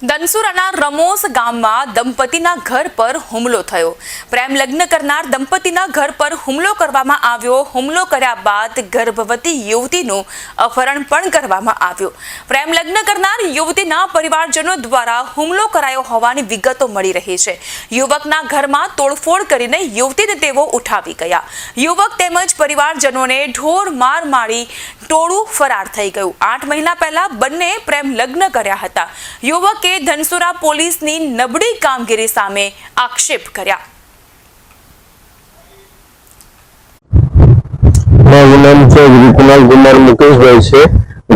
ધનસુરાના રમોસ ગામમાં દંપતીના ઘર પર હુમલો થયો. પ્રેમ લગ્ન કરનાર દંપતીના ઘર પર હુમલો કરવામાં આવ્યો. હુમલો કર્યા બાદ ગર્ભવતી યુવતીનું અપહરણ પણ કરવામાં આવ્યું. પ્રેમ લગ્ન કરનાર યુવતીના પરિવારજનો દ્વારા હુમલો કરાયો હોવાની વિગતો મળી રહી છે. યુવકના ઘરમાં તોડફોડ કરીને યુવતીને તેઓ ઉઠાવી ગયા. યુવક તેમજ પરિવારજનોને ઢોર માર મારી ટોળું ફરાર થઈ ગયું. 8 મહિના પહેલા બંને પ્રેમ લગ્ન કર્યા હતા. યુવકે ધનસુરા પોલીસની નબળી કામગીરી સામે આક્ષેપ કર્યા. મારું નામ ચૌધરી કુણાલ કુમાર મુકેશભાઈ છે.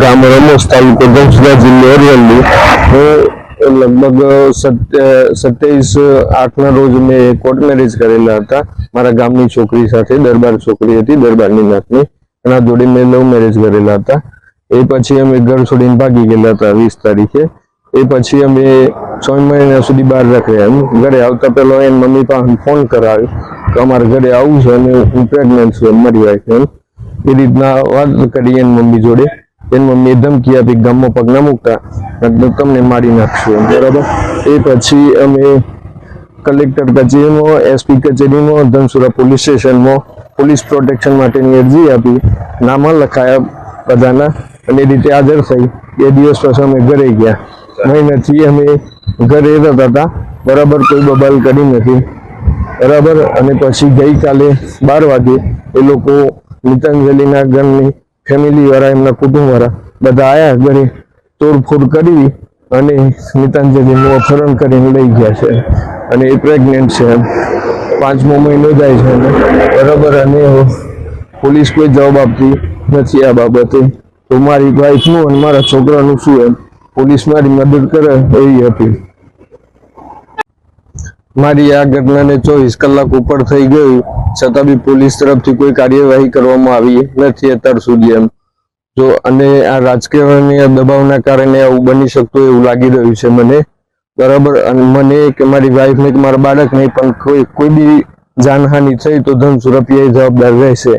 ગામ રમોસ, તાલુકો ધનસુરા, જિલ્લો અરવલ્લી. હું લગભગ 27/8 ના રોજ મેં કોર્ટ મેરેજ કરેલા હતા. મારા ગામની છોકરી સાથે, દરબાર છોકરી હતી, દરબારની નાતની. એના જોડે મેં લવ મેરેજ કરેલા હતા. એ પછી અમે ઘર છોડીને ભાગી ગયેલા હતા 20 તારીખે. એ પછી અમે 6 મહિના સુધી બહાર રાખ્યા. ઘરે આવતા પહેલા એની મમ્મી પાસે ફોન કરાવ્યો કે અમારે ઘરે આવવું છે અને હું પ્રેગ્નન્ટ છું, મરી વાય છે. એ રીતના વાત કરી એની મમ્મી જોડે. એની મમ્મીએ ધમકી આપી ગામમાં પગ ના મૂકતા તમને મારી નાખશું, બરાબર. એ પછી અમે કલેક્ટર કચેરીમાં, SP કચેરીમાં, ધનસુરા પોલીસ સ્ટેશનમાં પોલીસ પ્રોટેક્શન માટેની અરજી આપી. નામા લખાયા બધાના અને એ રીતે હાજર થઈ. એ દિવસ પછી અમે ઘરે ગયા. મહિનાથી અમે ઘરે રહેતા હતા, બરાબર. કોઈ બબાલ કરી નથી, બરાબર. અને પછી ગઈકાલે 12 વાગે એ લોકો નીતાંજલિના ઘરની ફેમિલી વાળા, એમના કુટુંબ વાળા બધા આવ્યા ઘરે. તોડફોડ કરી અને નીતાંજલિનું અપહરણ કરીને લઈ ગયા છે. અને એ પ્રેગ્નેન્ટ છે, 5મો મહિનો જાય છે, બરાબર. અને પોલીસ કોઈ જવાબ આપતી નથી આ બાબતે. તો મારી વાઈફનું અને મારા છોકરાનું શું, એમ પોલીસ મારી મદદ કરે એવી હતી. મારી આ ઘટનાને 24 કલાક ઉપર થઈ ગયું, છતાં બી પોલીસ તરફથી કોઈ કાર્યવાહી કરવામાં આવી નથી અત્યાર સુધી, એમ. જો અને આ રાજકીય દબાવના કારણે આવું બની શકતું એવું લાગી રહ્યું છે મને, બરાબર. અને મને કે મારી વાઈફને કે મારા બાળકને પણ કોઈ બી જાનહાનિ થઈ તો ધનસુરા PI જવાબદાર રહેશે.